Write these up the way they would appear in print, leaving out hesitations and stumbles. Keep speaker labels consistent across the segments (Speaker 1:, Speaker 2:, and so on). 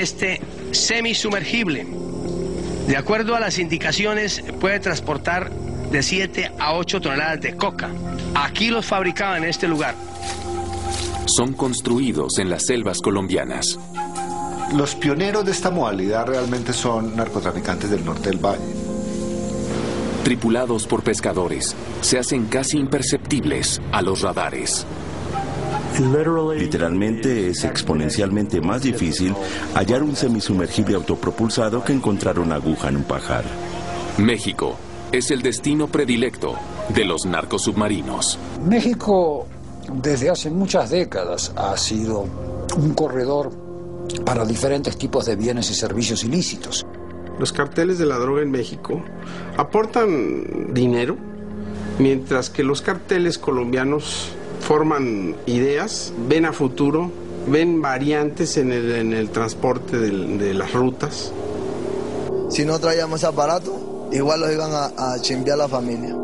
Speaker 1: este semisumergible. De acuerdo a las indicaciones, puede transportar de 7 a 8 toneladas de coca. Aquí los fabricaban en este lugar.
Speaker 2: Son construidos en las selvas colombianas.
Speaker 3: Los pioneros de esta modalidad realmente son narcotraficantes del norte del valle.
Speaker 2: Tripulados por pescadores, se hacen casi imperceptibles a los radares.
Speaker 4: Literalmente es exponencialmente más difícil hallar un semisumergible autopropulsado que encontrar una aguja en un pajar.
Speaker 2: México es el destino predilecto de los narcosubmarinos.
Speaker 5: México desde hace muchas décadas ha sido un corredor para diferentes tipos de bienes y servicios ilícitos.
Speaker 6: Los carteles de la droga en México aportan dinero, mientras que los carteles colombianos forman ideas, ven a futuro, ven variantes en el transporte de las rutas.
Speaker 7: Si no traíamos aparato, igual los iban a chimbear la familia.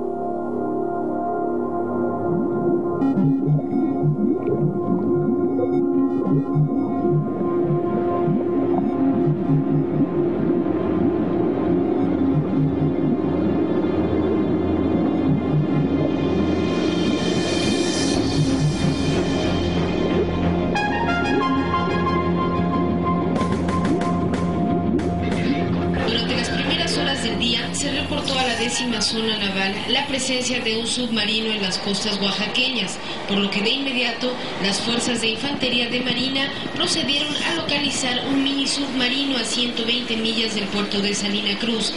Speaker 8: Zona naval la presencia de un submarino en las costas oaxaqueñas, por lo que de inmediato las fuerzas de infantería de marina procedieron a localizar un mini submarino a 120 millas del puerto de Salina Cruz.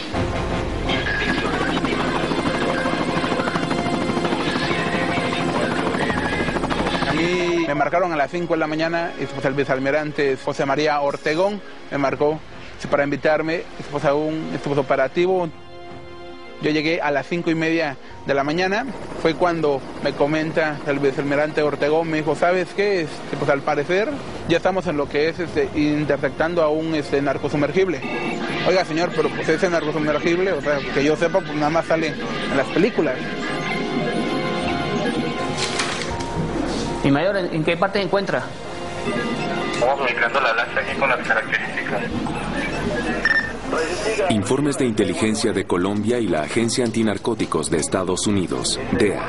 Speaker 9: A mí me marcaron a las 5 de la mañana, el vicealmirante José María Ortegón me marcó para invitarme a un operativo. Yo llegué a las 5:30 de la mañana, fue cuando me comenta el vicealmirante Ortegón, me dijo, ¿sabes qué? Pues al parecer ya estamos en lo que es interceptando a un narcosumergible. Oiga señor, pero pues ese narcosumergible, o sea, que yo sepa, pues nada más sale en las películas.
Speaker 10: ¿Y mayor, en qué parte se encuentra?
Speaker 11: Estamos ubicando la lancha aquí con las características.
Speaker 2: Informes de inteligencia de Colombia y la Agencia Antinarcóticos de Estados Unidos, DEA,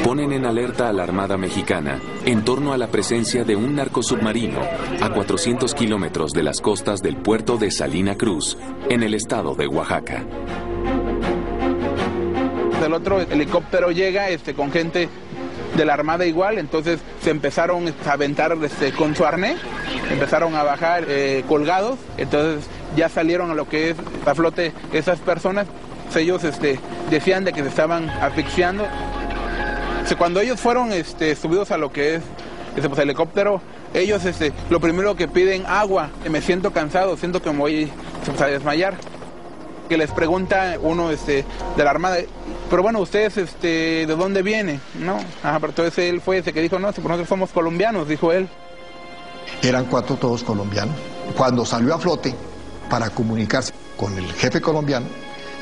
Speaker 2: ponen en alerta a la Armada Mexicana en torno a la presencia de un narcosubmarino a 400 kilómetros de las costas del puerto de Salina Cruz, en el estado de Oaxaca.
Speaker 9: El otro helicóptero llega con gente de la Armada igual, entonces se empezaron a aventar con su arnés, empezaron a bajar colgados, entonces ya salieron a lo que es a flote esas personas. Ellos decían de que se estaban asfixiando. Cuando ellos fueron subidos a lo que es pues, el helicóptero, ellos lo primero que piden agua, me siento cansado, siento que me voy a desmayar. Que les pregunta uno de la Armada, pero bueno, ustedes ¿de dónde vienen? ¿No? Pero entonces él fue ese que dijo, no, si nosotros somos colombianos, dijo él.
Speaker 12: Eran 4 todos colombianos. Cuando salió a flote para comunicarse con el jefe colombiano,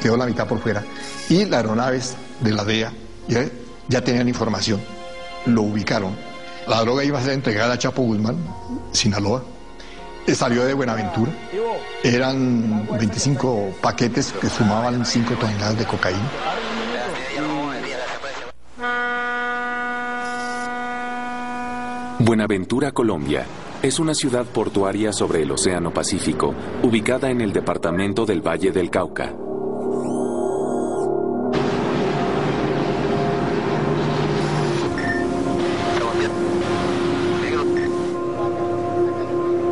Speaker 12: quedó la mitad por fuera, y las aeronaves de la DEA ya tenían información, lo ubicaron. La droga iba a ser entregada a Chapo Guzmán, Sinaloa, salió de Buenaventura, eran 25 paquetes que sumaban 5 toneladas de cocaína.
Speaker 2: Buenaventura, Colombia, es una ciudad portuaria sobre el Océano Pacífico, ubicada en el departamento del Valle del Cauca.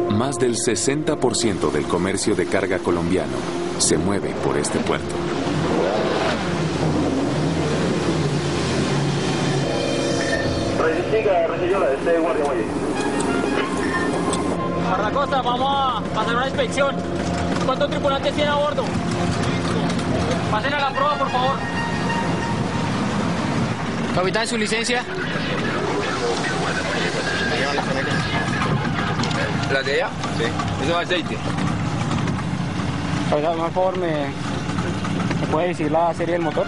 Speaker 2: Más del 60% del comercio de carga colombiano se mueve por este puerto.
Speaker 10: Para la costa, vamos a hacer una inspección. ¿Cuántos tripulantes tiene a bordo? Pasen a la prueba, por favor. Capitán, ¿su licencia?
Speaker 13: ¿La de ella? Sí. Eso es aceite.
Speaker 10: Por favor, ¿me puede decir la serie del motor?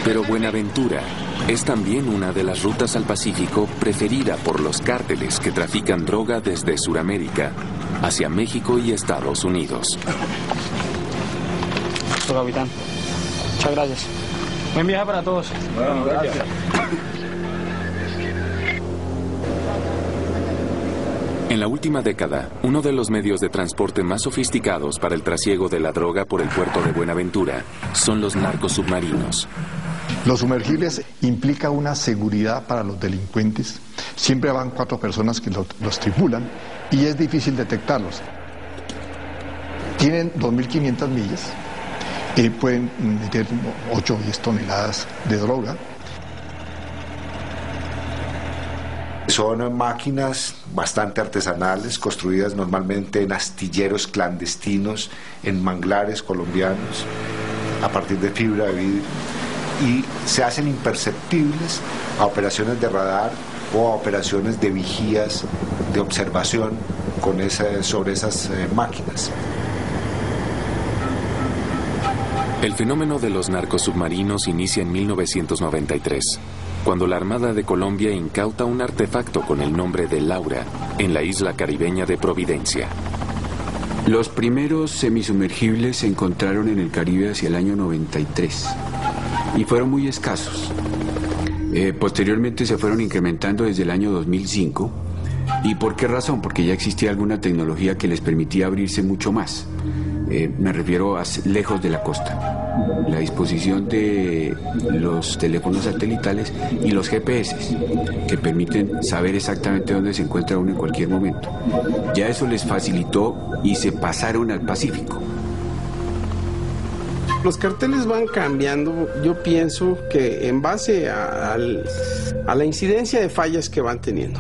Speaker 2: Pero Buenaventura Es también una de las rutas al Pacífico preferida por los cárteles que trafican droga desde Sudamérica hacia México y Estados Unidos.
Speaker 10: Capitán, muchas gracias. Buen viaje para todos.
Speaker 13: Bueno, gracias.
Speaker 2: En la última década, uno de los medios de transporte más sofisticados para el trasiego de la droga por el puerto de Buenaventura son los narcosubmarinos.
Speaker 12: Los sumergibles implica una seguridad para los delincuentes. Siempre van 4 personas que los tripulan y es difícil detectarlos. Tienen 2.500 millas y pueden meter 8 o 10 toneladas de droga.
Speaker 3: Son máquinas bastante artesanales, construidas normalmente en astilleros clandestinos, en manglares colombianos, a partir de fibra de vidrio, y se hacen imperceptibles a operaciones de radar o a operaciones de vigías, de observación sobre esas máquinas.
Speaker 2: El fenómeno de los narcosubmarinos inicia en 1993, cuando la Armada de Colombia incauta un artefacto con el nombre de Laura en la isla caribeña de Providencia.
Speaker 14: Los primeros semisumergibles se encontraron en el Caribe hacia el año 93 y fueron muy escasos. Posteriormente se fueron incrementando desde el año 2005. ¿Y por qué razón? Porque ya existía alguna tecnología que les permitía abrirse mucho más. Me refiero a lejos de la costa. La disposición de los teléfonos satelitales y los GPS que permiten saber exactamente dónde se encuentra uno en cualquier momento. Ya eso les facilitó y se pasaron al Pacífico.
Speaker 6: Los carteles van cambiando, yo pienso que en base a la incidencia de fallas que van teniendo.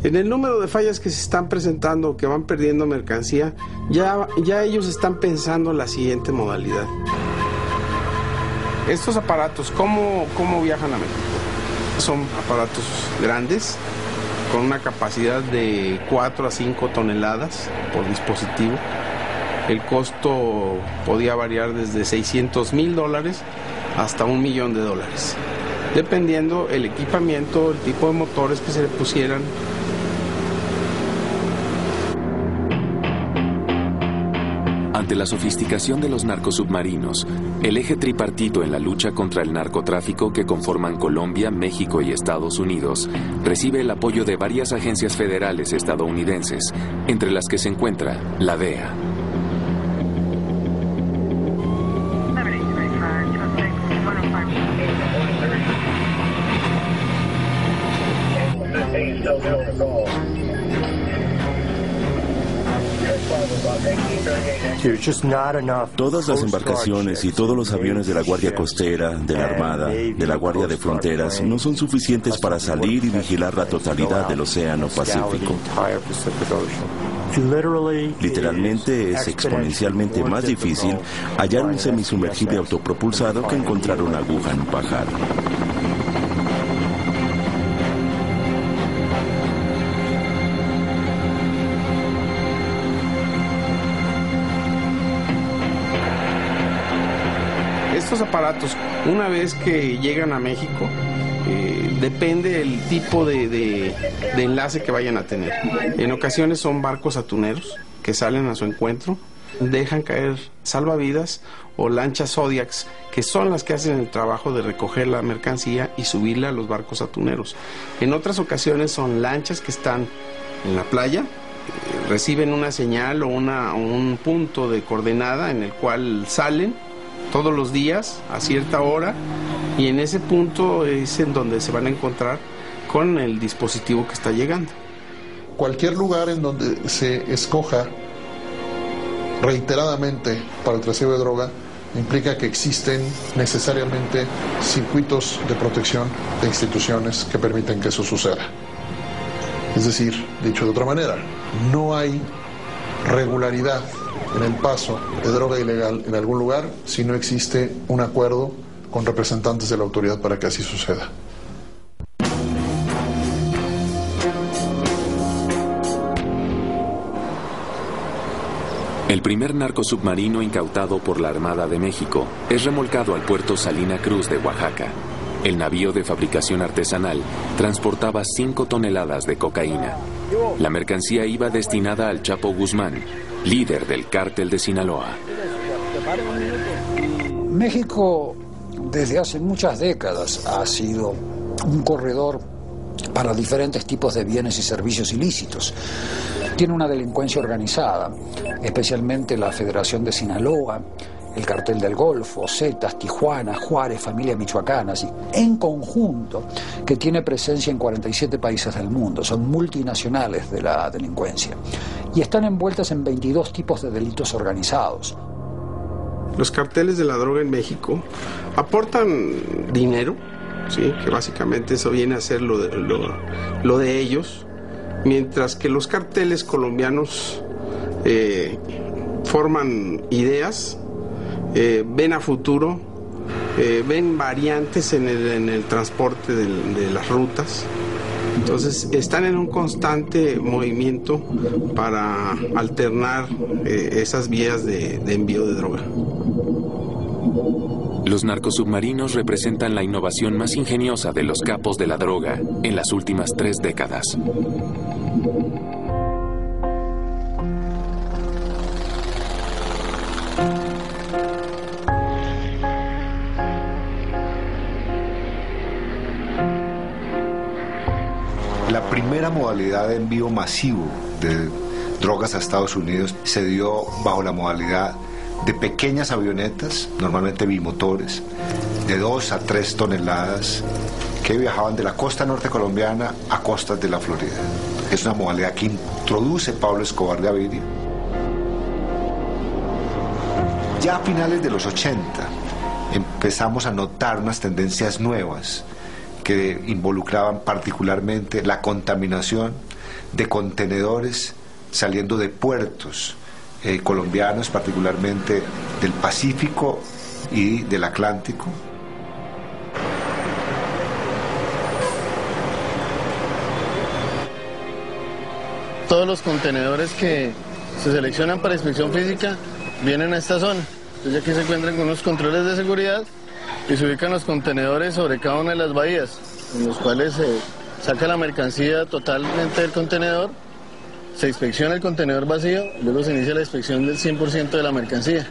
Speaker 6: En el número de fallas que se están presentando, que van perdiendo mercancía, ya ellos están pensando la siguiente modalidad. Estos aparatos, ¿cómo viajan a México? Son aparatos grandes, con una capacidad de 4 a 5 toneladas por dispositivo. El costo podía variar desde $600,000 hasta $1 millón, dependiendo el equipamiento, el tipo de motores que se le pusieran.
Speaker 2: Ante la sofisticación de los narcosubmarinos, el eje tripartito en la lucha contra el narcotráfico que conforman Colombia, México y Estados Unidos recibe el apoyo de varias agencias federales estadounidenses, entre las que se encuentra la DEA.
Speaker 4: Todas las embarcaciones y todos los aviones de la Guardia Costera, de la Armada, de la Guardia de Fronteras no son suficientes para salir y vigilar la totalidad del Océano Pacífico. Literalmente es exponencialmente más difícil hallar un semisumergible autopropulsado que encontrar una aguja en un pajar.
Speaker 6: Estos aparatos, una vez que llegan a México, depende del tipo de enlace que vayan a tener. En ocasiones son barcos atuneros que salen a su encuentro, dejan caer salvavidas o lanchas Zodiacs, que son las que hacen el trabajo de recoger la mercancía y subirla a los barcos atuneros. En otras ocasiones son lanchas que están en la playa, reciben una señal o un punto de coordenada en el cual salen todos los días a cierta hora, y en ese punto es en donde se van a encontrar con el dispositivo que está llegando.
Speaker 15: Cualquier lugar en donde se escoja reiteradamente para el trasiego de droga implica que existen necesariamente circuitos de protección de instituciones que permiten que eso suceda. Es decir, dicho de otra manera, no hay regularidad en el paso de droga ilegal en algún lugar si no existe un acuerdo con representantes de la autoridad para que así suceda.
Speaker 2: El primer narcosubmarino incautado por la Armada de México es remolcado al puerto Salina Cruz de Oaxaca. El navío de fabricación artesanal transportaba 5 toneladas de cocaína. La mercancía iba destinada al Chapo Guzmán, líder del cártel de Sinaloa.
Speaker 5: México desde hace muchas décadas ha sido un corredor para diferentes tipos de bienes y servicios ilícitos. Tiene una delincuencia organizada, especialmente la Federación de Sinaloa, el Cartel del Golfo, Zetas, Tijuana, Juárez, Familia Michoacana, así, en conjunto, que tiene presencia en 47 países del mundo. Son multinacionales de la delincuencia y están envueltas en 22 tipos de delitos organizados.
Speaker 6: Los carteles de la droga en México aportan dinero, ¿sí? Que básicamente eso viene a ser lo de ellos, mientras que los carteles colombianos forman ideas, ven a futuro, ven variantes en el transporte de las rutas. Entonces están en un constante movimiento para alternar esas vías de envío de droga.
Speaker 2: Los narcosubmarinos representan la innovación más ingeniosa de los capos de la droga en las últimas 3 décadas.
Speaker 3: La primera modalidad de envío masivo de drogas a Estados Unidos se dio bajo la modalidad de pequeñas avionetas, normalmente bimotores, de 2 a 3 toneladas, que viajaban de la costa norte colombiana a costas de la Florida. Es una modalidad que introduce Pablo Escobar Gaviria. Ya a finales de los 80 empezamos a notar unas tendencias nuevas que involucraban particularmente la contaminación de contenedores saliendo de puertos colombianos, particularmente del Pacífico y del Atlántico.
Speaker 16: Todos los contenedores que se seleccionan para inspección física vienen a esta zona. Entonces aquí se encuentran con unos controles de seguridad y se ubican los contenedores sobre cada una de las bahías, en los cuales se saca la mercancía totalmente del contenedor, se inspecciona el contenedor vacío, luego se inicia la inspección del 100% de la mercancía.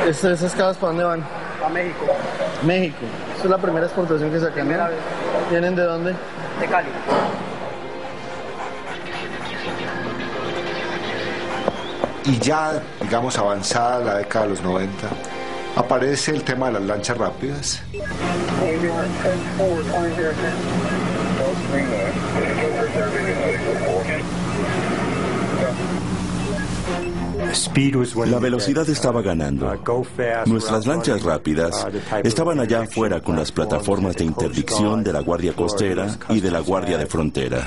Speaker 16: ¿Esas cajas para dónde van?
Speaker 10: A México.
Speaker 16: México. Esta es la primera exportación que sacan, ¿no? ¿Vienen de dónde?
Speaker 10: De Cali.
Speaker 3: Y ya, digamos, avanzada la década de los 90, aparece el tema de las lanchas rápidas.
Speaker 4: La velocidad estaba ganando. Nuestras lanchas rápidas estaban allá afuera con las plataformas de interdicción de la Guardia Costera y de la Guardia de Frontera.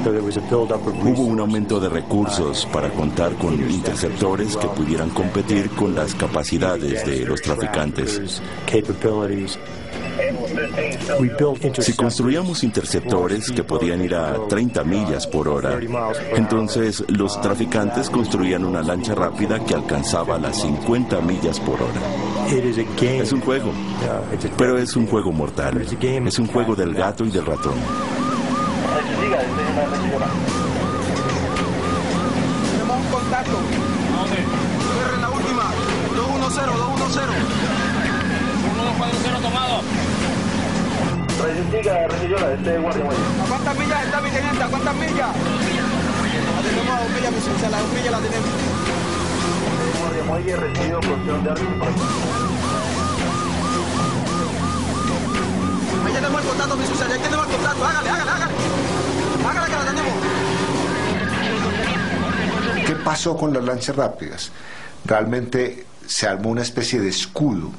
Speaker 4: Hubo un aumento de recursos para contar con interceptores que pudieran competir con las capacidades de los traficantes. Si construíamos interceptores que podían ir a 30 millas por hora, entonces los traficantes construían una lancha rápida que alcanzaba las 50 millas por hora. Es un juego, pero es un juego mortal. Es un juego del gato y del ratón.
Speaker 17: Tenemos un contacto. ¿Dónde? Cierren la última. 210, 210.
Speaker 10: 140 tomado.
Speaker 17: ¿A cuántas millas está mi teniente? ¿A cuántas millas? La tenemos a 2 millas, mi sucia. La 2 millas la tenemos.
Speaker 11: Muelle recibido porción de arriba.
Speaker 17: Ahí tenemos el contacto, mi sucia. Ahí tenemos el contacto. Hágale. Hágale que la tenemos.
Speaker 3: ¿Qué pasó con las lanchas rápidas? Realmente se armó una especie de escudo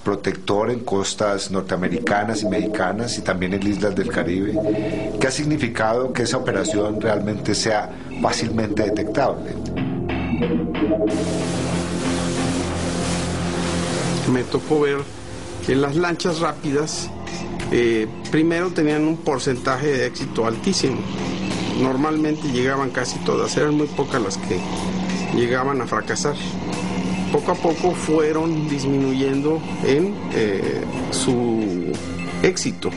Speaker 3: protector en costas norteamericanas y mexicanas y también en islas del Caribe, que ha significado que esa operación realmente sea fácilmente detectable.
Speaker 6: Me tocó ver que las lanchas rápidas primero tenían un porcentaje de éxito altísimo. normalmente llegaban casi todas, eran muy pocas las que llegaban a fracasar. Poco a poco fueron disminuyendo en su éxito,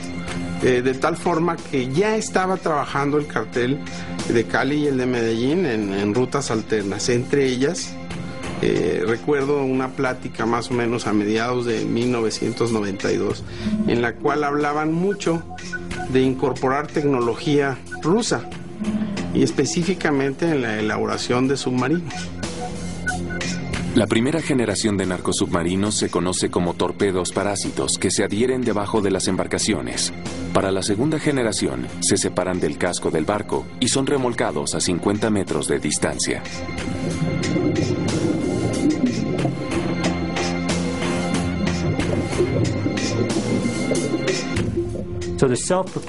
Speaker 6: de tal forma que ya estaba trabajando el cartel de Cali y el de Medellín en rutas alternas. Entre ellas, recuerdo una plática más o menos a mediados de 1992, en la cual hablaban mucho de incorporar tecnología rusa, y específicamente en la elaboración de submarinos.
Speaker 2: La primera generación de narcosubmarinos se conoce como torpedos parásitos, que se adhieren debajo de las embarcaciones. Para la segunda generación, se separan del casco del barco y son remolcados a 50 metros de distancia.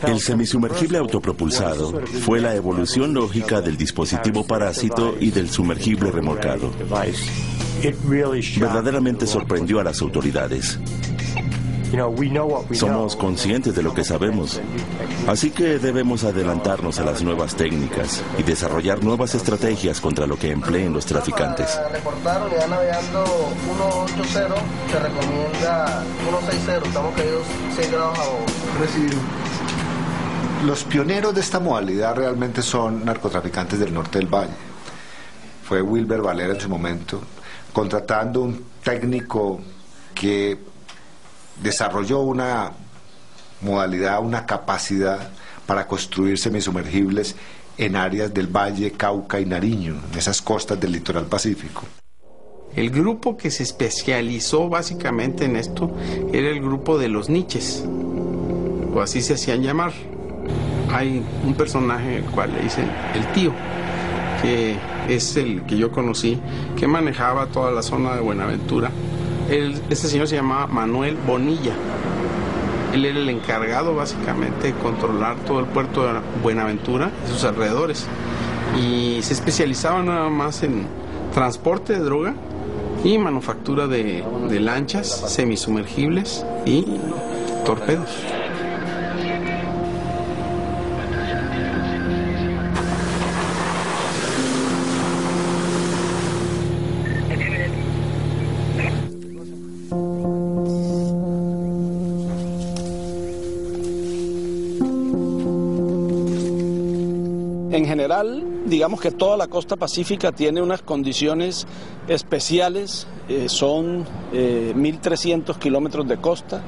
Speaker 4: El semisumergible autopropulsado fue la evolución lógica del dispositivo parásito y del sumergible remolcado. Verdaderamente sorprendió a las autoridades. Somos conscientes de lo que sabemos, así que debemos adelantarnos a las nuevas técnicas y desarrollar nuevas estrategias contra lo que empleen los traficantes.
Speaker 7: Para reportar unidad navegando 180, se recomienda 160, estamos caídos 6 grados abajo.
Speaker 3: Recibido. Los pioneros de esta modalidad realmente son narcotraficantes del norte del Valle. Fue Wilber Valera en su momento, contratando un técnico que desarrolló una modalidad, una capacidad para construir semisumergibles en áreas del Valle, Cauca y Nariño, en esas costas del litoral pacífico.
Speaker 6: El grupo que se especializó básicamente en esto era el grupo de los niches, o así se hacían llamar. Hay un personaje el cual le dicen el tío, que es el que yo conocí, que manejaba toda la zona de Buenaventura. Este señor se llamaba Manuel Bonilla. Él era el encargado básicamente de controlar todo el puerto de Buenaventura y sus alrededores, y se especializaba nada más en transporte de droga y manufactura de lanchas semisumergibles y torpedos.
Speaker 18: En general, digamos que toda la costa pacífica tiene unas condiciones especiales, son 1.300 kilómetros de costa,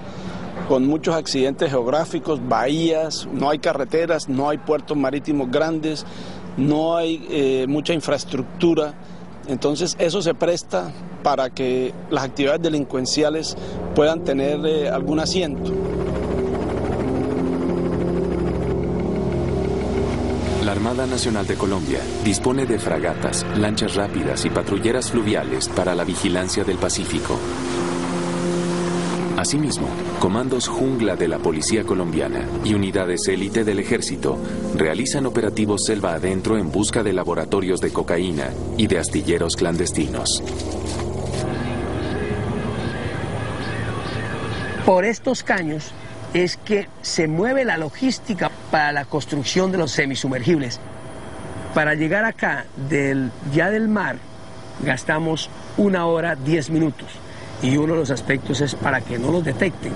Speaker 18: con muchos accidentes geográficos, bahías, no hay carreteras, no hay puertos marítimos grandes, no hay mucha infraestructura, entonces eso se presta para que las actividades delincuenciales puedan tener algún asiento.
Speaker 2: La Armada Nacional de Colombia dispone de fragatas, lanchas rápidas y patrulleras fluviales para la vigilancia del Pacífico. Asimismo, comandos jungla de la Policía Colombiana y unidades élite del Ejército realizan operativos selva adentro en busca de laboratorios de cocaína y de astilleros clandestinos.
Speaker 1: Por estos caños es que se mueve la logística para la construcción de los semisumergibles. Para llegar acá, ya del mar, gastamos 1 hora 10 minutos. Y uno de los aspectos es para que no los detecten.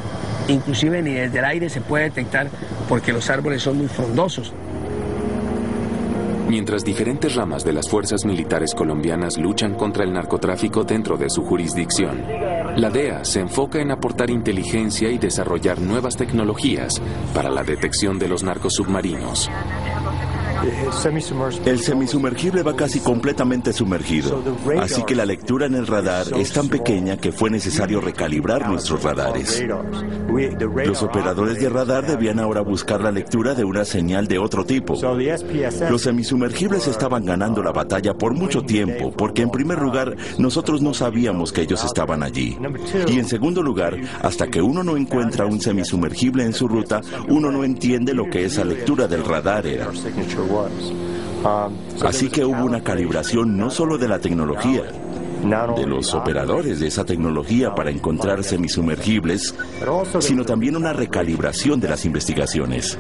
Speaker 1: Inclusive ni desde el aire se puede detectar porque los árboles son muy frondosos.
Speaker 2: Mientras diferentes ramas de las fuerzas militares colombianas luchan contra el narcotráfico dentro de su jurisdicción, la DEA se enfoca en aportar inteligencia y desarrollar nuevas tecnologías para la detección de los narcosubmarinos.
Speaker 4: El semisumergible va casi completamente sumergido, así que la lectura en el radar es tan pequeña que fue necesario recalibrar nuestros radares. Los operadores de radar debían ahora buscar la lectura de una señal de otro tipo. Los semisumergibles estaban ganando la batalla por mucho tiempo, porque en primer lugar, nosotros no sabíamos que ellos estaban allí. Y en segundo lugar, hasta que uno no encuentra un semisumergible en su ruta, uno no entiende lo que esa lectura del radar era. Así que hubo una calibración no solo de la tecnología, de los operadores de esa tecnología para encontrar semisumergibles, sino también una recalibración de las investigaciones.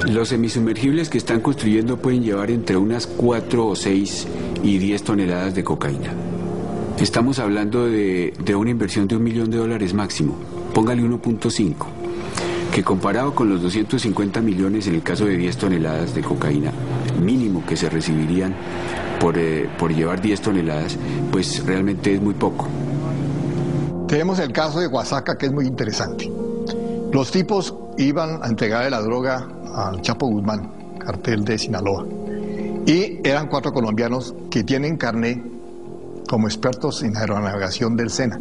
Speaker 14: Los semisumergibles que están construyendo pueden llevar entre unas 4 o 6 y 10 toneladas de cocaína. Estamos hablando de una inversión de $1 millón máximo, póngale 1.5, que comparado con los 250 millones en el caso de 10 toneladas de cocaína, mínimo que se recibirían por llevar 10 toneladas, pues realmente es muy poco.
Speaker 12: Tenemos el caso de Oaxaca, que es muy interesante. Los tipos iban a entregarle la droga al Chapo Guzmán, cartel de Sinaloa, y eran 4 colombianos que tienen carné como expertos en aeronavegación del SENA.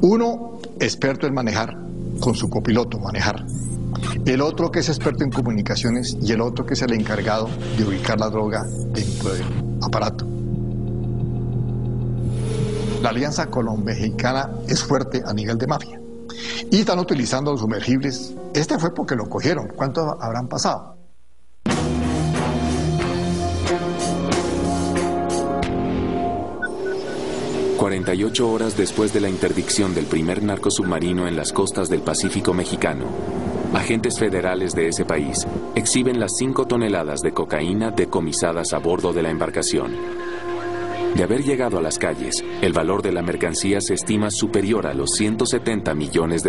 Speaker 12: Uno experto en manejar, con su copiloto manejar. El otro que es experto en comunicaciones y el otro que es el encargado de ubicar la droga dentro del aparato. La alianza colombo-mexicana es fuerte a nivel de mafia. Y están utilizando los sumergibles. Este fue porque lo cogieron. ¿Cuántos habrán pasado?
Speaker 2: ...48 horas después de la interdicción del primer narcosubmarino en las costas del Pacífico mexicano, agentes federales de ese país exhiben las 5 toneladas de cocaína decomisadas a bordo de la embarcación. De haber llegado a las calles, el valor de la mercancía se estima superior a los $170 millones.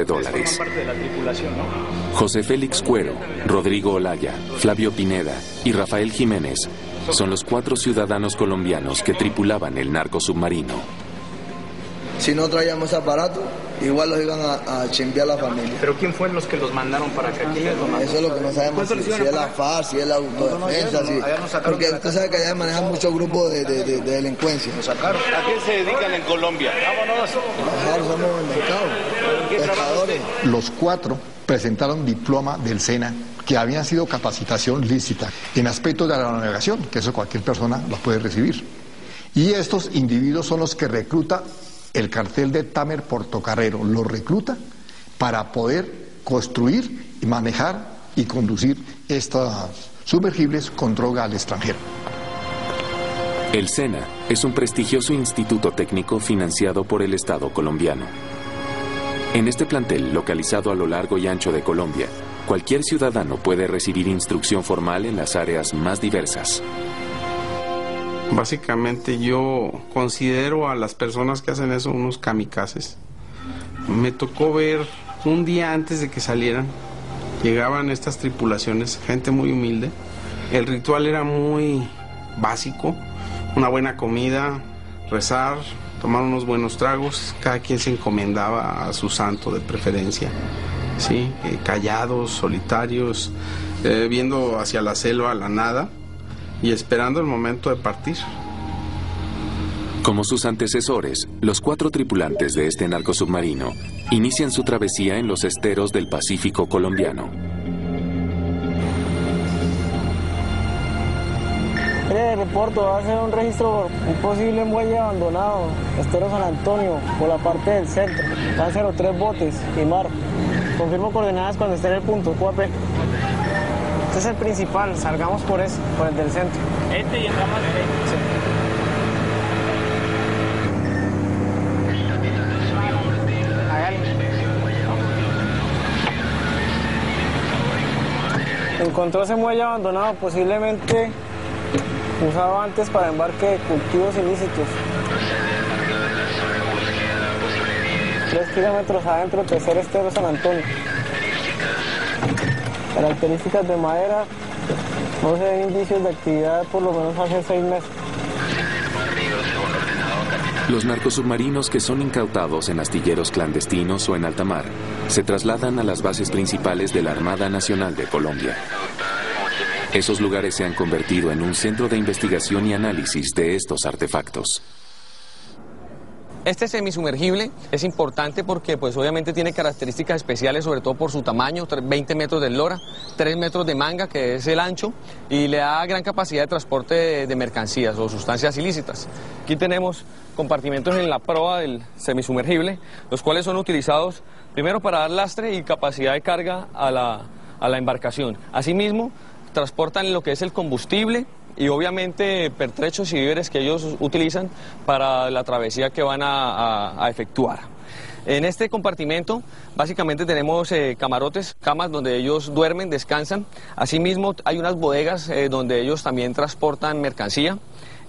Speaker 2: José Félix Cuero, Rodrigo Olaya, Flavio Pineda y Rafael Jiménez son los 4 ciudadanos colombianos que tripulaban el narcosubmarino.
Speaker 7: Si no traíamos aparato, igual los iban a chimpear a la familia.
Speaker 19: ¿Pero quién fue los que los mandaron para acá?
Speaker 7: Eso es lo que no sabemos, si es la FARC, si es la autodefensa, porque usted sabe que allá manejan muchos grupos de delincuencia.
Speaker 19: ¿A qué se dedican en Colombia? Vámonos.
Speaker 7: Somos en el mercado, pescadores.
Speaker 12: Los 4 presentaron diploma del SENA que habían sido capacitación lícita en aspectos de la navegación, que eso cualquier persona lo puede recibir. Y estos individuos son los que recluta el cartel de Tamer Portocarrero, los recluta para poder construir, manejar y conducir estos sumergibles con droga al extranjero.
Speaker 2: El SENA es un prestigioso instituto técnico financiado por el Estado colombiano. En este plantel, localizado a lo largo y ancho de Colombia, cualquier ciudadano puede recibir instrucción formal en las áreas más diversas.
Speaker 6: Básicamente yo considero a las personas que hacen eso unos kamikazes. Me tocó ver un día antes de que salieran, llegaban estas tripulaciones, gente muy humilde. El ritual era muy básico, una buena comida, rezar, tomar unos buenos tragos, cada quien se encomendaba a su santo de preferencia, ¿sí? Callados, solitarios, viendo hacia la selva, a la nada, y esperando el momento de partir.
Speaker 2: Como sus antecesores, los 4 tripulantes de este narcosubmarino inician su travesía en los esteros del Pacífico colombiano.
Speaker 10: Reporto, va a hacer un registro por un posible muelle abandonado, estero San Antonio, por la parte del centro. Van 03 botes y mar. Confirmo coordenadas cuando esté en el punto, QAP. Este es el principal, salgamos por ese, por el del centro.
Speaker 19: Y entramos al derecho.
Speaker 10: Sí. Encontró ese muelle abandonado, posiblemente usado antes para embarque de cultivos ilícitos. 3 kilómetros adentro, tercer estero San Antonio. Características de madera, no se ven indicios de actividad por lo menos hace 6 meses.
Speaker 2: Los narcosubmarinos que son incautados en astilleros clandestinos o en alta mar se trasladan a las bases principales de la Armada Nacional de Colombia. Esos lugares se han convertido en un centro de investigación y análisis de estos artefactos.
Speaker 20: Este semisumergible es importante porque pues obviamente tiene características especiales, sobre todo por su tamaño, 20 metros de eslora, 3 metros de manga, que es el ancho, y le da gran capacidad de transporte de mercancías o sustancias ilícitas. Aquí tenemos compartimentos en la proa del semisumergible, los cuales son utilizados primero para dar lastre y capacidad de carga a la embarcación. Asimismo, transportan lo que es el combustible y obviamente pertrechos y víveres que ellos utilizan para la travesía que van a efectuar. En este compartimento básicamente tenemos camarotes, camas donde ellos duermen, descansan. Asimismo hay unas bodegas donde ellos también transportan mercancía.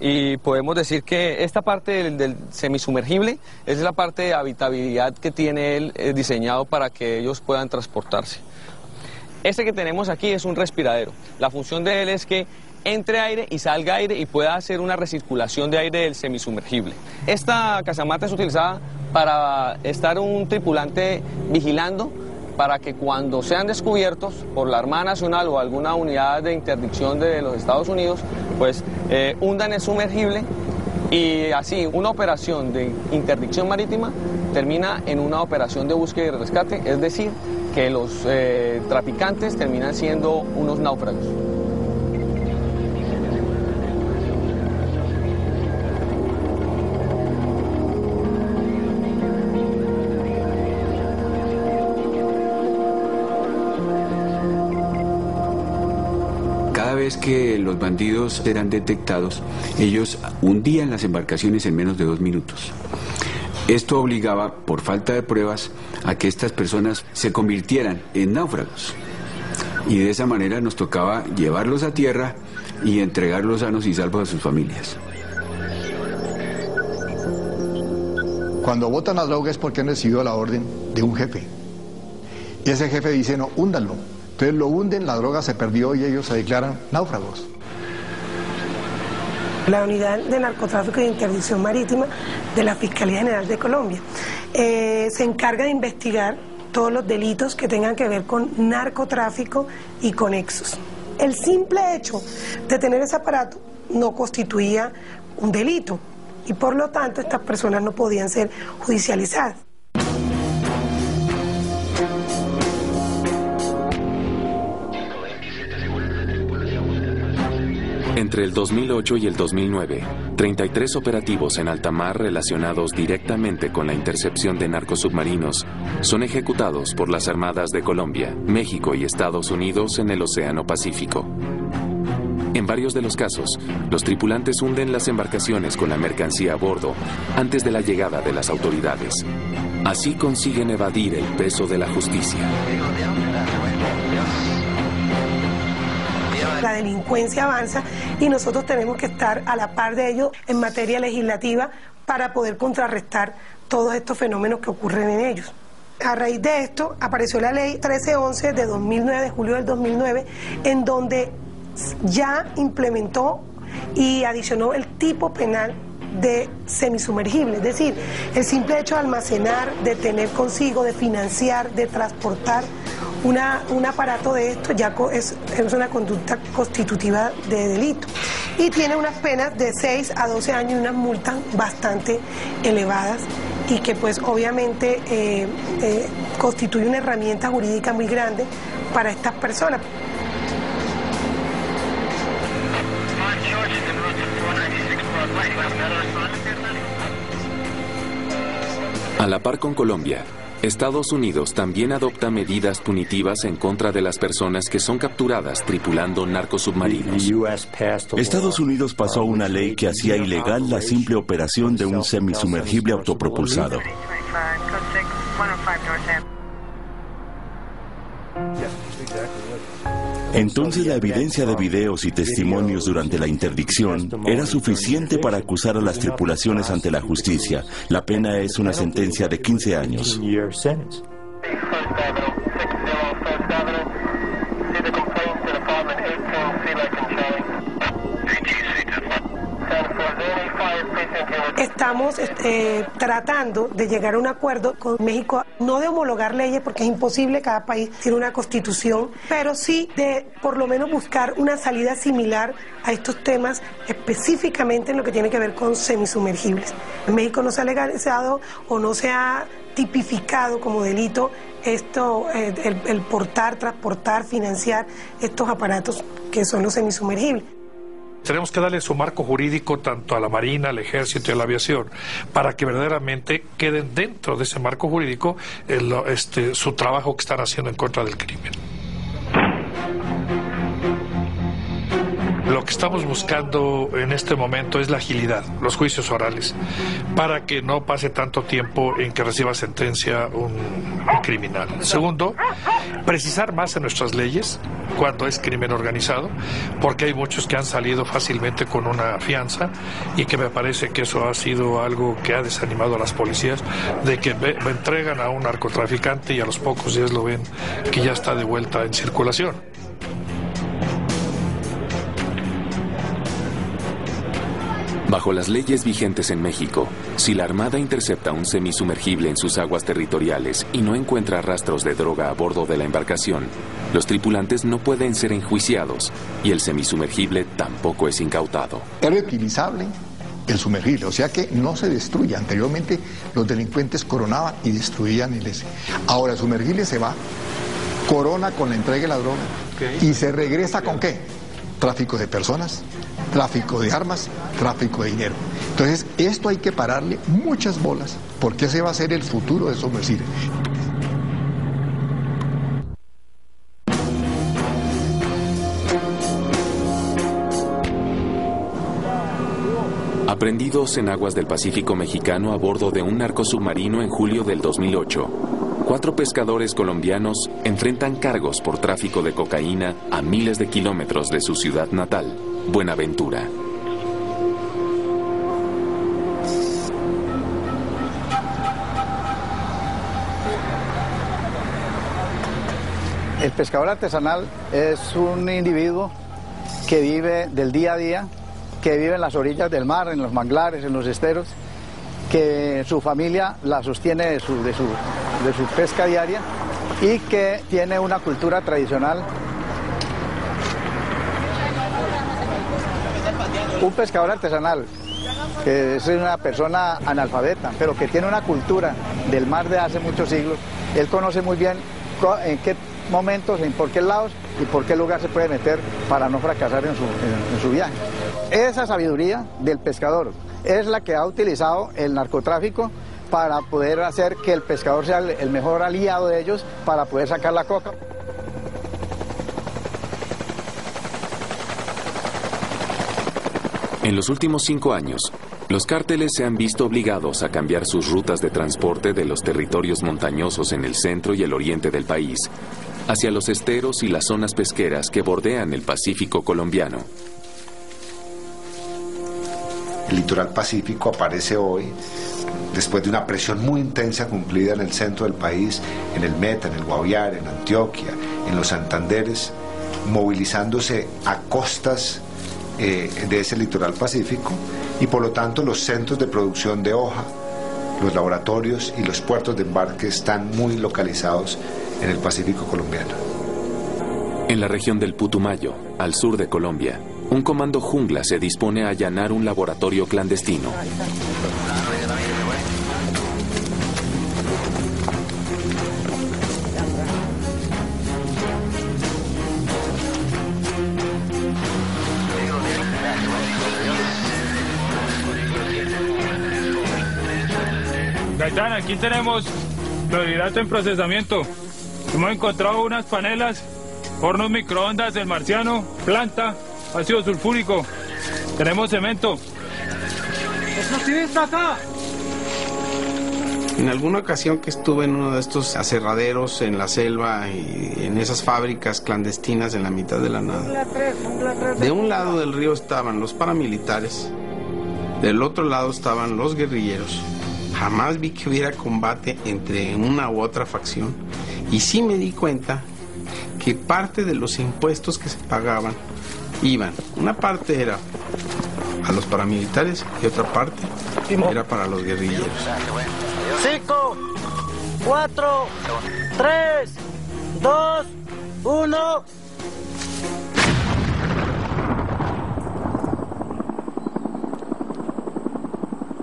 Speaker 20: Y podemos decir que esta parte del semisumergible es la parte de habitabilidad que tiene él diseñado para que ellos puedan transportarse. Este que tenemos aquí es un respiradero. La función de él es que entre aire y salga aire y pueda hacer una recirculación de aire del semisumergible. Esta casamata es utilizada para estar un tripulante vigilando para que cuando sean descubiertos por la Armada Nacional o alguna unidad de interdicción de los Estados Unidos, pues hundan el sumergible y así una operación de interdicción marítima termina en una operación de búsqueda y rescate, es decir, que los traficantes terminan siendo unos náufragos.
Speaker 14: Cada vez que los bandidos eran detectados, ellos hundían las embarcaciones en menos de 2 minutos. Esto obligaba, por falta de pruebas, a que estas personas se convirtieran en náufragos. Y de esa manera nos tocaba llevarlos a tierra y entregarlos sanos y salvos a sus familias.
Speaker 12: Cuando botan la droga es porque han recibido la orden de un jefe. Y ese jefe dice, no, húndanlo. Entonces lo hunden, la droga se perdió y ellos se declaran náufragos.
Speaker 21: La Unidad de Narcotráfico e Interdicción Marítima de la Fiscalía General de Colombia se encarga de investigar todos los delitos que tengan que ver con narcotráfico y conexos. El simple hecho de tener ese aparato no constituía un delito y por lo tanto estas personas no podían ser judicializadas.
Speaker 2: Entre el 2008 y el 2009, 33 operativos en alta mar relacionados directamente con la intercepción de narcosubmarinos son ejecutados por las Armadas de Colombia, México y Estados Unidos en el Océano Pacífico. En varios de los casos, los tripulantes hunden las embarcaciones con la mercancía a bordo antes de la llegada de las autoridades. Así consiguen evadir el peso de la justicia.
Speaker 21: La delincuencia avanza y nosotros tenemos que estar a la par de ello en materia legislativa para poder contrarrestar todos estos fenómenos que ocurren en ellos. A raíz de esto apareció la ley 1311 de 2009, de julio del 2009, en donde ya implementó y adicionó el tipo penal de semisumergible, es decir, el simple hecho de almacenar, de tener consigo, de financiar, de transportar un aparato de esto ya es una conducta constitutiva de delito y tiene unas penas de 6 a 12 años y unas multas bastante elevadas y que pues obviamente constituye una herramienta jurídica muy grande para estas personas.
Speaker 2: A la par con Colombia, Estados Unidos también adopta medidas punitivas en contra de las personas que son capturadas tripulando narcosubmarinos.
Speaker 4: Estados Unidos pasó una ley que hacía ilegal la simple operación de un semisumergible autopropulsado. Entonces la evidencia de videos y testimonios durante la interdicción era suficiente para acusar a las tripulaciones ante la justicia. La pena es una sentencia de 15 años.
Speaker 21: Estamos tratando de llegar a un acuerdo con México, no de homologar leyes porque es imposible, cada país tiene una constitución, pero sí de por lo menos buscar una salida similar a estos temas, específicamente en lo que tiene que ver con semisumergibles. En México no se ha legalizado o no se ha tipificado como delito esto, el portar, transportar, financiar estos aparatos que son los semisumergibles.
Speaker 22: Tenemos que darle su marco jurídico tanto a la Marina, al Ejército y a la aviación para que verdaderamente queden dentro de ese marco jurídico su trabajo que están haciendo en contra del crimen. Lo que estamos buscando en este momento es la agilidad, los juicios orales, para que no pase tanto tiempo en que reciba sentencia un criminal. Segundo, precisar más en nuestras leyes cuando es crimen organizado, porque hay muchos que han salido fácilmente con una fianza y que me parece que eso ha sido algo que ha desanimado a las policías, de que entregan a un narcotraficante y a los pocos días lo ven que ya está de vuelta en circulación.
Speaker 2: Bajo las leyes vigentes en México, si la Armada intercepta un semisumergible en sus aguas territoriales y no encuentra rastros de droga a bordo de la embarcación, los tripulantes no pueden ser enjuiciados y el semisumergible tampoco es incautado.
Speaker 12: Es reutilizable el sumergible, o sea que no se destruye. Anteriormente los delincuentes coronaban y destruían el ese. Ahora el sumergible se va, corona con la entrega de la droga y se regresa ¿con qué? Tráfico de personas, tráfico de armas, tráfico de dinero. Entonces, esto hay que pararle muchas bolas, porque ese va a ser el futuro de sumergible.
Speaker 2: Aprendidos en aguas del Pacífico mexicano a bordo de un narcosubmarino en julio del 2008, 4 pescadores colombianos enfrentan cargos por tráfico de cocaína a miles de kilómetros de su ciudad natal, Buenaventura.
Speaker 8: El pescador artesanal es un individuo que vive del día a día, que vive en las orillas del mar, en los manglares, en los esteros, que su familia la sostiene de su pesca diaria y que tiene una cultura tradicional. Un pescador artesanal, que es una persona analfabeta, pero que tiene una cultura del mar de hace muchos siglos, él conoce muy bien en qué momentos, en por qué lados y por qué lugar se puede meter para no fracasar en su viaje. Esa sabiduría del pescador es la que ha utilizado el narcotráfico para poder hacer que el pescador sea el mejor aliado de ellos para poder sacar la coca.
Speaker 2: En los últimos 5 años, los cárteles se han visto obligados a cambiar sus rutas de transporte de los territorios montañosos en el centro y el oriente del país hacia los esteros y las zonas pesqueras que bordean el Pacífico colombiano.
Speaker 3: El litoral pacífico aparece hoy después de una presión muy intensa cumplida en el centro del país, en el Meta, en el Guaviare, en Antioquia, en los Santanderes, movilizándose a costas de ese litoral pacífico, y por lo tanto los centros de producción de hoja, los laboratorios y los puertos de embarque están muy localizados en el Pacífico colombiano.
Speaker 2: En la región del Putumayo, al sur de Colombia, un comando jungla se dispone a allanar un laboratorio clandestino.
Speaker 9: Gaitán, aquí tenemos clorhidrato en procesamiento. Hemos encontrado unas panelas, hornos microondas del Marciano, planta, ácido sulfúrico. Tenemos cemento.
Speaker 17: ¡Extractivista acá!
Speaker 6: En alguna ocasión que estuve en uno de estos aserraderos en la selva y en esas fábricas clandestinas en la mitad de la nada, de un lado del río estaban los paramilitares, del otro lado estaban los guerrilleros. Jamás vi que hubiera combate entre una u otra facción, y sí me di cuenta que parte de los impuestos que se pagaban iban, una parte era a los paramilitares y otra parte era para los guerrilleros.
Speaker 10: 5, 4, 3, 2, 1.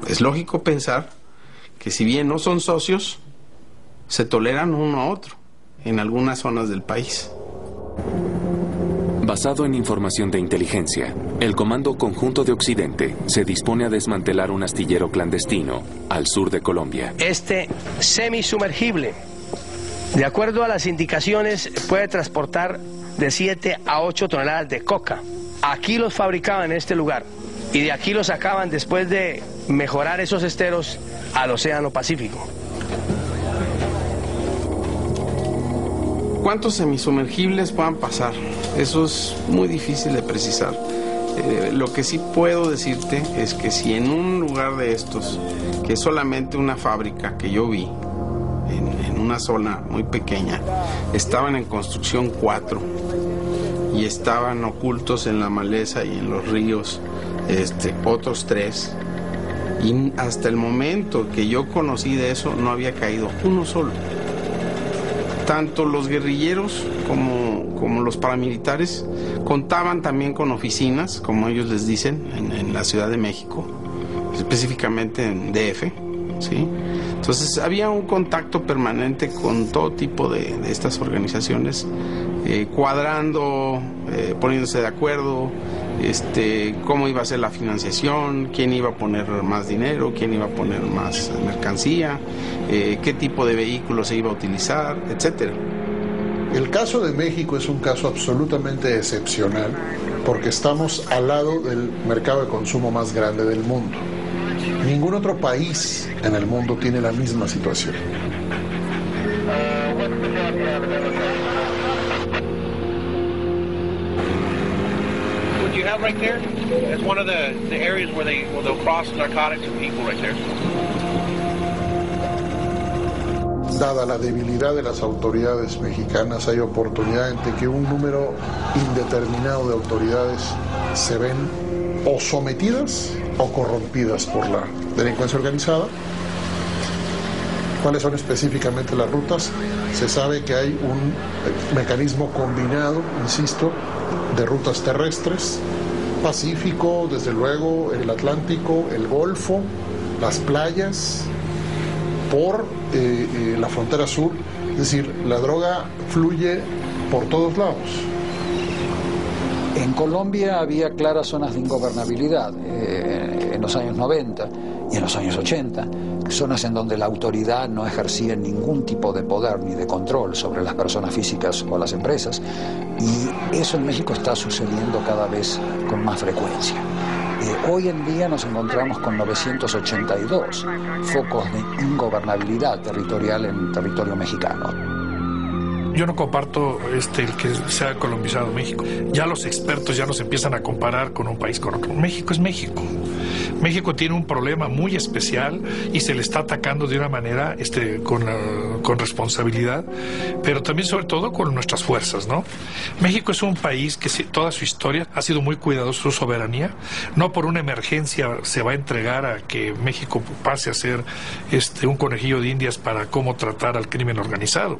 Speaker 6: Es lógico pensar que si bien no son socios, se toleran uno a otro en algunas zonas del país.
Speaker 2: Basado en información de inteligencia, el Comando Conjunto de Occidente se dispone a desmantelar un astillero clandestino al sur de Colombia.
Speaker 1: Este semisumergible, de acuerdo a las indicaciones, puede transportar de 7 a 8 toneladas de coca. aquí los fabricaban en este lugar y de aquí los sacaban después de mejorar esos esteros al Océano Pacífico.
Speaker 6: ¿Cuántos semisumergibles puedan pasar? Eso es muy difícil de precisar. Lo que sí puedo decirte es que si en un lugar de estos, que es solamente una fábrica que yo vi, en una zona muy pequeña, estaban en construcción 4 y estaban ocultos en la maleza y en los ríos otros 3, y hasta el momento que yo conocí de eso no había caído uno solo. Tanto los guerrilleros como los paramilitares contaban también con oficinas, como ellos les dicen, en la Ciudad de México, específicamente en DF, ¿sí? Entonces había un contacto permanente con todo tipo de estas organizaciones, cuadrando, poniéndose de acuerdo, cómo iba a ser la financiación, quién iba a poner más dinero, quién iba a poner más mercancía, qué tipo de vehículos se iba a utilizar, etcétera.
Speaker 13: El caso de México es un caso absolutamente excepcional porque estamos al lado del mercado de consumo más grande del mundo. Ningún otro país en el mundo tiene la misma situación.
Speaker 19: What you have right there is one of the areas where they'll cross narcotics and people right there.
Speaker 13: Dada la debilidad de las autoridades mexicanas, hay oportunidad de que un número indeterminado de autoridades se ven o sometidas o corrompidas por la delincuencia organizada. ¿Cuáles son específicamente las rutas? Se sabe que hay un mecanismo combinado, insisto, de rutas terrestres, Pacífico, desde luego, el Atlántico, el Golfo, las playas, por la frontera sur. Es decir, la droga fluye por todos lados.
Speaker 5: En Colombia había claras zonas de ingobernabilidad en los años 90 y en los años 80, zonas en donde la autoridad no ejercía ningún tipo de poder ni de control sobre las personas físicas o las empresas, y eso en México está sucediendo cada vez con más frecuencia. Hoy en día nos encontramos con 982 focos de ingobernabilidad territorial en territorio mexicano.
Speaker 22: Yo no comparto el que se ha colombizado México. Ya los expertos ya nos empiezan a comparar con un país con otro. México es México. México tiene un problema muy especial y se le está atacando de una manera con responsabilidad, pero también sobre todo con nuestras fuerzas, ¿no? México es un país que toda su historia ha sido muy cuidadoso de su soberanía. No por una emergencia se va a entregar a que México pase a ser un conejillo de indias para cómo tratar al crimen organizado.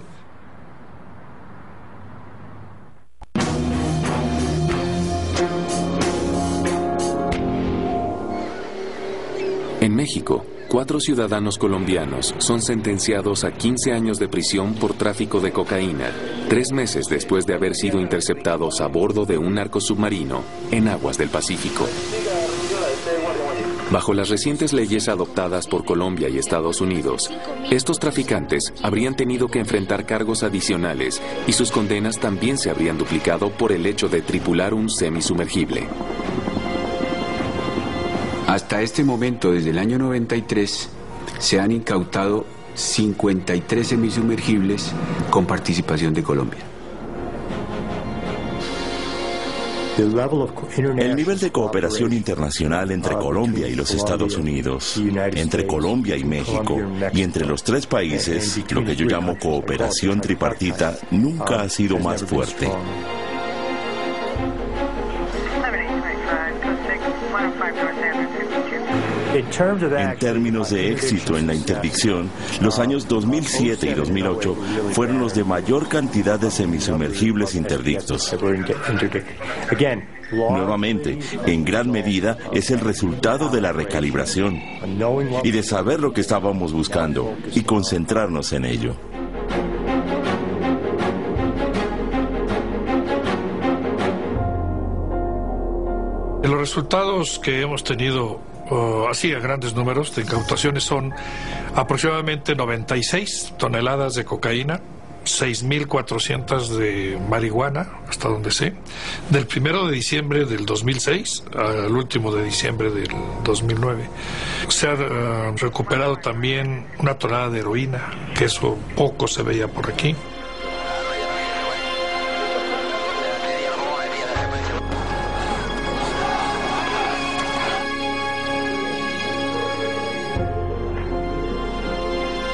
Speaker 2: En México, 4 ciudadanos colombianos son sentenciados a 15 años de prisión por tráfico de cocaína, 3 meses después de haber sido interceptados a bordo de un narcosubmarino en aguas del Pacífico. Bajo las recientes leyes adoptadas por Colombia y Estados Unidos, estos traficantes habrían tenido que enfrentar cargos adicionales y sus condenas también se habrían duplicado por el hecho de tripular un semisumergible.
Speaker 14: Hasta este momento, desde el año 93, se han incautado 53 semisumergibles con participación de Colombia.
Speaker 4: El nivel de cooperación internacional entre Colombia y los Estados Unidos, entre Colombia y México, y entre los 3 países, lo que yo llamo cooperación tripartita, nunca ha sido más fuerte. En términos de éxito en la interdicción, los años 2007 y 2008 fueron los de mayor cantidad de semisumergibles interdictos. Nuevamente, en gran medida es el resultado de la recalibración y de saber lo que estábamos buscando y concentrarnos en ello.
Speaker 22: Los resultados que hemos tenido así a grandes números de incautaciones son aproximadamente 96 toneladas de cocaína, 6.400 de marihuana, hasta donde sé, del 1 de diciembre del 2006 al último de diciembre del 2009. Se ha recuperado también una tonelada de heroína, que eso poco se veía por aquí.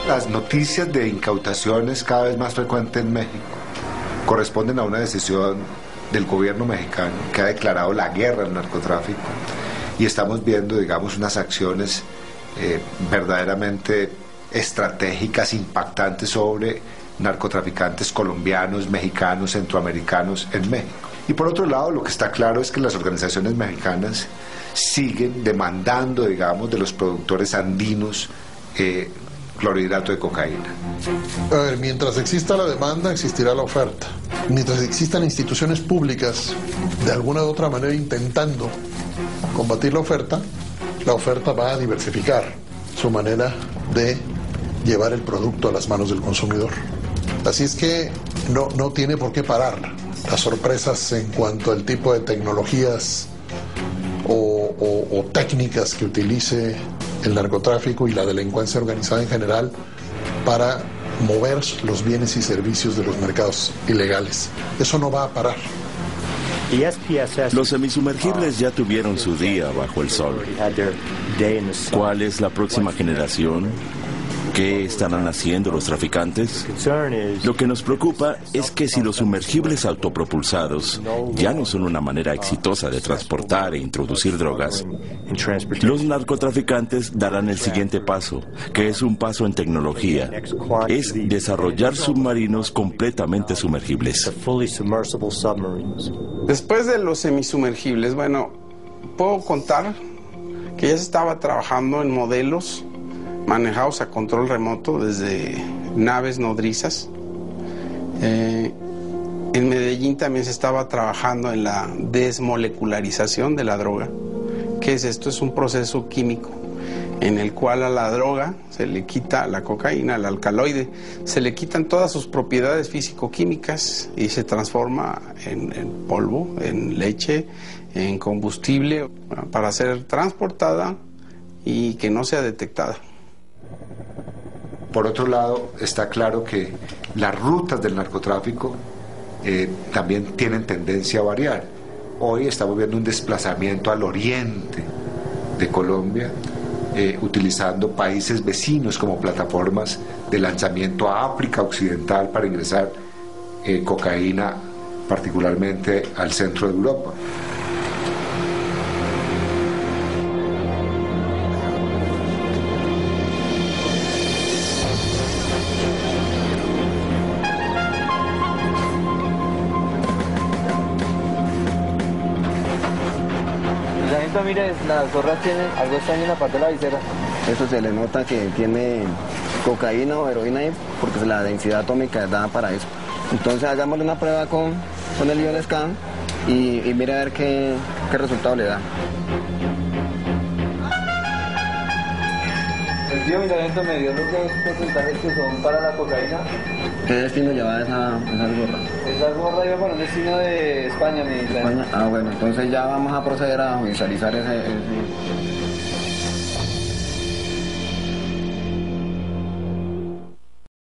Speaker 3: Las noticias de incautaciones cada vez más frecuentes en México corresponden a una decisión del gobierno mexicano que ha declarado la guerra al narcotráfico, y estamos viendo, digamos, unas acciones verdaderamente estratégicas, impactantes sobre narcotraficantes colombianos, mexicanos, centroamericanos en México. Y por otro lado, lo que está claro es que las organizaciones mexicanas siguen demandando, digamos, de los productores andinos clorhidrato de cocaína.
Speaker 13: A ver, mientras exista la demanda, existirá la oferta. Mientras existan instituciones públicas, de alguna u otra manera intentando combatir la oferta va a diversificar su manera de llevar el producto a las manos del consumidor. Así es que no tiene por qué parar. Las sorpresas en cuanto al tipo de tecnologías o técnicas que utilice el narcotráfico y la delincuencia organizada en general para mover los bienes y servicios de los mercados ilegales. Eso no va a parar.
Speaker 4: Los semisumergibles ya tuvieron su día bajo el sol. ¿Cuál es la próxima generación? ¿Qué estarán haciendo los traficantes? Lo que nos preocupa es que si los sumergibles autopropulsados ya no son una manera exitosa de transportar e introducir drogas, los narcotraficantes darán el siguiente paso, que es un paso en tecnología. Es desarrollar submarinos completamente sumergibles.
Speaker 6: Después de los semisumergibles, bueno, puedo contar que ya se estaba trabajando en modelos manejados a control remoto desde naves nodrizas. En Medellín también se estaba trabajando en la desmolecularización de la droga. ¿Qué es esto? Es un proceso químico en el cual a la droga se le quita, a la cocaína, al alcaloide, se le quitan todas sus propiedades físico-químicas y se transforma en polvo, en leche, en combustible, para ser transportada y que no sea detectada.
Speaker 3: Por otro lado, está claro que las rutas del narcotráfico también tienen tendencia a variar. Hoy estamos viendo un desplazamiento al oriente de Colombia, utilizando países vecinos como plataformas de lanzamiento a África Occidental para ingresar cocaína, particularmente al centro de Europa.
Speaker 10: Mire, las zorras tienen algo extraño en la parte de la visera.
Speaker 15: Eso se le nota que tiene cocaína o heroína ahí, porque la densidad atómica es dada para eso. Entonces hagámosle una prueba con el ion scan y mire a ver qué resultado le da.
Speaker 10: El tío Miradento me dio los dos porcentajes que son para la cocaína.
Speaker 15: ¿Qué destino lleva esa gorra?
Speaker 10: Esa gorra iba para un destino de España, me dice.
Speaker 15: España. Ah, bueno, entonces ya vamos a proceder a judicializar ese